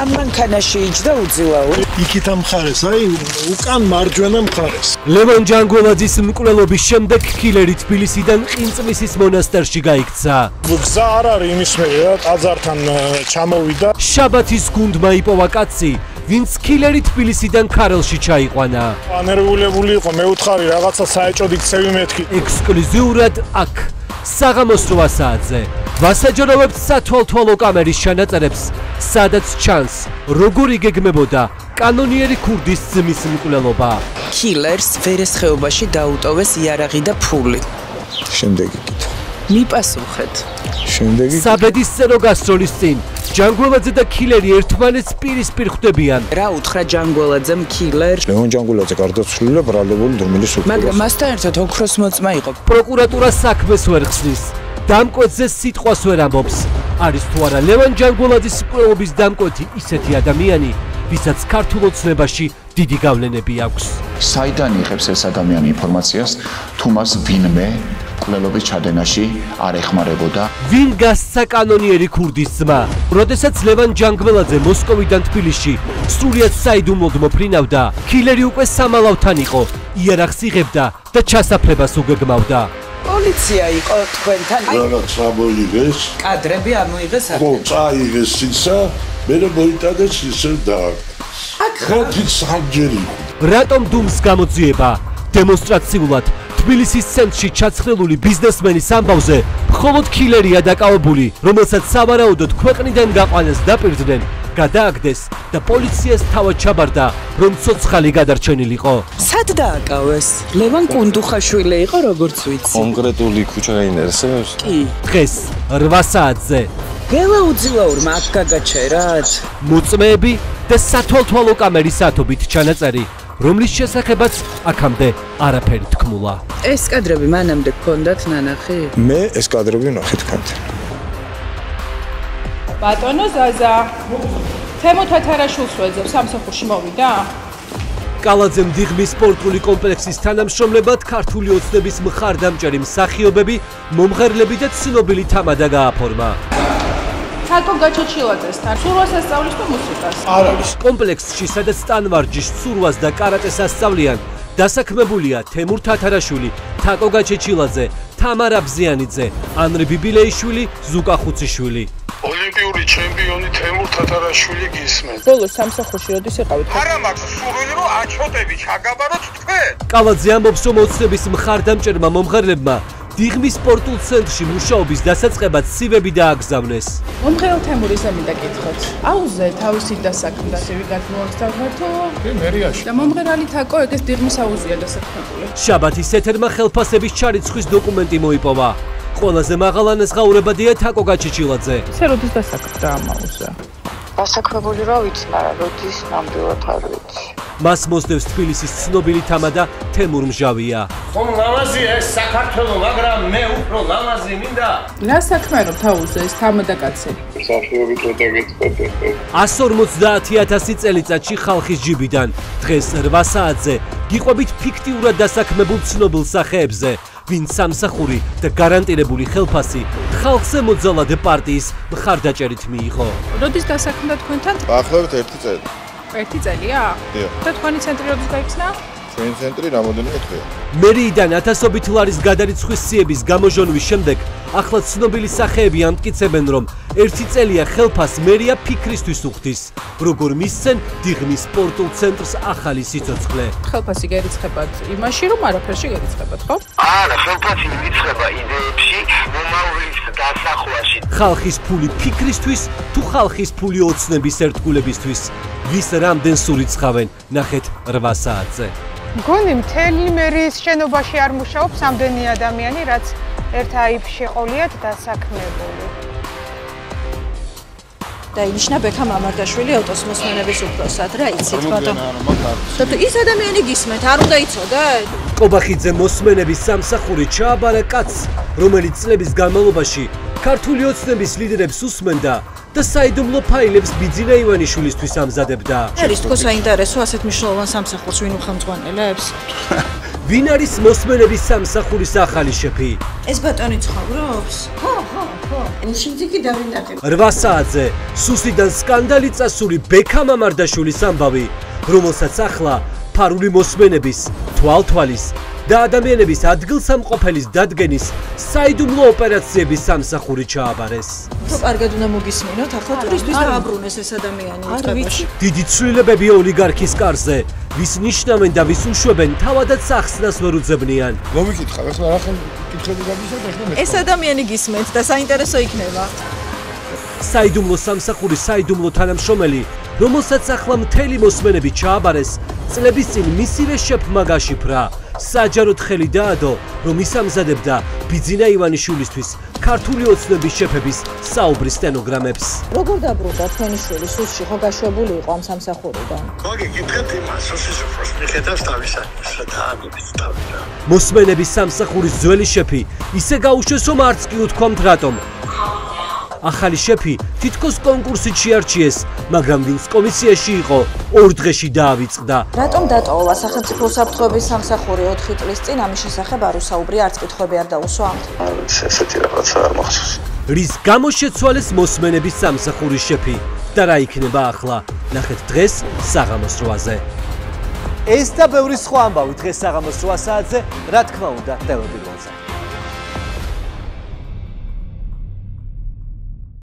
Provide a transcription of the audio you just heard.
ამ მანქანაში იჯდა უძილაური. იქით ამ მხარეს, აი უკან მარჯვენა მხარეს. ლევან ჯანგველაძის მკვლელობის შემდეგ კილერი თბილისიდან ყინწმისის მონასტერში გაიქცა. გზა არ არის იმის მიერ, ტაძართან ჩამოვიდა. შაბათის გუნდმა იპოვა კაცი, ვინც კილერი თბილისიდან ქარელში ჩაიყვანა. ანერვულებული იყო, მე უთხარი რაღაცა საეჭოდ იქცევი მეთქი. ექსკლუზიურად აქ საღამოს 8 საათზე ვასაჯაროვებთ სათვალთვალო კამერის ჩანაწერებს, სადაც ჩანს, როგორ იგეგმებოდა კანონიერი ქურდის ძმის მკვლელობა. კილერს ვერესხეობაში დაუტოვეს იარაღი და ფული. შემდეგი კითხვა. მიპასუხეთ. შემდეგი საბედის წერო გასტროლის წინ ჯანგველაძე და კილერი ერთმანეთს პირისპირ ხვდებიან. რა უთხრა ჯანგველაძემ კილერს? ლევან ჯანგველაძე გარდაცვლილია ბრალებული დომილის უკრებას. მაგრამ მასთან ერთად ოქროს მოწმა იყო. პროკურატურა საქმეს ვერ ხსნის. დამკვეთზე სიტყვას ვერ ამბობს. არის თუ არა ლევან ჯანგველაძის მკვლელობის დამკვეთი ისეთი ადამიანი, ვისაც ქართულ ოცნებაში დიდი გავლენები აქვს. საიდან იღებს ეს ადამიანი ინფორმაციას, თუ მას ვინმე მკვლელობის ჩადენაში არ ეხმარებოდა? ვინ გასცა კანონიერი ქურდის ძმა? როდესაც ლევან ჯანგველაძე მოსკოვიდან თბილისში სრულიად საიდუმლოდ მოფრინავდა, კილერი უკვე სამალავთან იყო, იარაღს იღებდა და ჩასაფრებას უგეგმავდა. პოლიცია იყო თქვენთან. რაღაც ამოიღეს. კადრები ამოიღეს აქ. ხო, წაიღეს ისა, მე მოიტანეს ისე და აქ ხუთი სამჯერი. რატომ დუმს გამოძიება? დემონსტრაციულად თბილისის ცენტრში ჩაცხრილული ბიზნესმენის ამბავზე მხოლოდ კილერია დაკავებული, რომელსაც სავარაუდოდ ქვეყნიდან გაყვანას დაპირდნენ, გადააგდეს და პოლიციას თავად ჩაბარდა, რომ ცოცხალი გადარჩენილიყო. სად დააკავეს? ლევან კუნდუხაშვილი იყო, როგორც ვიცი. კონკრეტული ქუჩა გაინტერესებს? კი. დღეს 8 საათზე გელა უძილაურმა აქ გაგაჩერათ? მოწმეები და სათვალთვალო კამერის ათობით ჩანაწერი, რომლის შესახებაც აქამდე არაფერი თქმულა. ეს კადრები მანამდე გქონდათ ნანახი? მე ეს კადრები ვნახე თქვენთან. ბატონო ზაზა, თემო თათარაშვილს ვეძებ, სამსახურში მოვიდა? კალაძემ დიღმის სპორტული კომპლექსის თანამშრომლებად ქართული ოცნების მხარდამჭერი მსახიობები, მომღერლები და ცნობილი თამადა გააფორმა. თაკო გაჩეჩილაძესთან ცურვას ასწავლის და მუსიკას. არ არის. კომპლექსში, სადაც ტანვარჯიშს, ცურვას და კარატეს ასწავლიან, დასაქმებულია თემურ თათარაშვილი, თაკო გაჩეჩილაძე, თამარა ბზიანიძე, ანრი ბიბილეიშვილი, ზუკა ხუციშვილი. ოლიმპიური ჩემპიონი თემურ თათარაშვილი გისმენთ. ბოლოს სამსახურში როდის იყავით? არა მაქვს სურვილი რომ აჩოტები ჩაგაბაროთ თქვენ. კალაძე ამბობს, რომ ოცნების მხარდამჭერმა მომღერლებმა დიღმის სპორტულ ცენტრში მუშაობის დასაწყებად ცივები დააგზავნეს. მომღერალ თემურიზე მინდა კითხოთ. აუზე თავისი დასაქმდა ცივი გადმოაგზავნათ თუ? მერიაში. და მომღერალი თაკო ეგეს დიღმის აუზია დასაქმებული. შაბათის ეთერმა ხელფასების ჩარიცხვის დოკუმენტი მოიპოვა. ყველაზე მაღალანაზღაურებადია თაკო გაჩეჩილაძე. ესე როდის დასაქმდა ამ აუზა? დასაქმებული რა ვიცი, მაგრამ როდის ნამდვილად არ ვიცი. მას მოსდევს თბილისის ცნობილი თამადა თემურ მჟავია. ხომ ლამაზია ეს საქართველო, მაგრამ მე უფრო ლამაზი მინდა. რა საქმეა თავზე ეს თამადა კაცი? სახიობით დაგეწყვეტე. 150,000 წელიწადში ხალხის ჯიბიდან. დღეს 8 საათზე გიყვებით ფიქტიურად დასაქმებულ ცნობილ სახეებზე, ვინ სამსახური და გარანტირებული ხელფასი ხალხზე მოძალად პარტიის მხარდაჭერით მიიღო. როდის დასაქმდა თქვენთან? ახლავთ 1 წელი. 1 წელია? და თქვენი ცენტრი როდის გაიქცნა? ჩვენი ცენტრი რამოდენიმე დღეა. მერიიდან 1000-ობით ლარის გადარიცხვის სიების გამოჟონვის შემდეგ ახლა ცნობილი სახეები ამტკიცებენ, რომ 1 წელია ხელფას მერია ფიქრისთვის უხდის, როგორ მისცენ დიღმის სპორტულ ცენტრს ახალი სიცოცხლე. ხელფასი გერიცხებათ იმაში, რომ არაფერში გერიცხებათ, ხო? არა, ხელფასი მიცხება იდეებში, მომავლის დასახვაში. ხალხის ფული ფიქრისთვის თუ ხალხის ფული ოცნების ერთგულებისთვის? ვის რამდენ სურიცხავენ, ნახეთ 8 საათზე. მგონი მთელი მერიის შენობაში არ მუშაობს ამდენი ადამიანი, რაც ერთ აიფში ყოლიათ დასაქმებული. დაინიშნა ბექა მამარდაშვილი ავტოს მოსმენების უფროსად, რა იცით ბატონო? ის ადამიანი გისმენთ, არ უნდა იცოდეთ? კობახიძე მოსმენების სამსახური ჩააბარა კაცს, რომელიც წლების განმავლობაში ქართული ოცნების ლიდერებს უსმენდა და საიდუმლო ფაილებს ბიძინა ივანიშვილისთვის ამზადებდა. არის თქო საინტერესო ასეთ მნიშვნელოვან სამსახურს ვინ უხელმძღვანელებს? ვინ არის მოსმენების სამსახურის ახალი შეფი? ეს ბატონი ცხოვრობს? ხო. შინძიკი დავინახე. 8 საათზე სუსიდან სკანდალი წასული ბექა მამარდაშვილის ამბავი, რომელსაც ახლა ფარული მოსმენების, თვალთვალის და ადამიანების ადგილსამყოფელის დადგენის საიდუმლო ოპერაციების სამსახური ჩააბარეს. თუ კარგად უნდა მოგისმინოთ, ახლა ტურისთვის დააბრუნეს ეს ადამიანი უწყებაში. დიდი ცვლილებები ოლიგარქის კარზე, ვის ნიშნავენ და ვის უშვებენ, თავადაც სახსნას ვერ უძებნიან. მომიკითხავ, ახლა რა ხომ კითხები გამისადა, ახლა ეს ადამიანი გისმენთ და საინტერესო იქნება. საიდუმლო სამსახურის საიდუმლო თანამშრომელი, რომელსაც ახლა მთელი მოსმენები ჩააბარეს, წლების წინ მისივე შეფმა გაშიფრა. საჯაროდ ხელი დაადო, რომ ისამზადებდა ბიძინა ივანიშვილისთვის ქართული ოცნების შეფების საუბრის სტენოგრამებს. როგორ დაბრუნდა თქვენი შვილი სუსში ხო გაშვებული იყო ამ სამსახურიდან? მოგიკითხეთ იმას, სუსის უფროს მიხედავს თავისაკის და ამის თავი. მოსმენების სამსახურის ძველი შეფი ისე გაუშვეს, რომ არც კი უთქვამთ რატომ. ახალი შეფი თითქოს კონკურსით შეარჩიეს, მაგრამ ვინც კომისიაში იყო, 2 დღეში დაავიწყდა. რატომ დატოვა სახელმწიფო უსაფრთხოების სამსახური 4 წლის წინ ამის შესახებ არ უსაუბრია, არც კითხვები არ დაუსვა? ესეთი რაღაცა არ მახსოვს. რის გამო შეცვალეს მოსმენების სამსახურის შეფი და რა იქნება ახლა? ნახეთ დღეს საღამოს 8-ზე. ეს და ბევრი სხვა ამბავი დღეს საღამოს 8 საათზე, რა თქმა უნდა, ტელევიზორზე.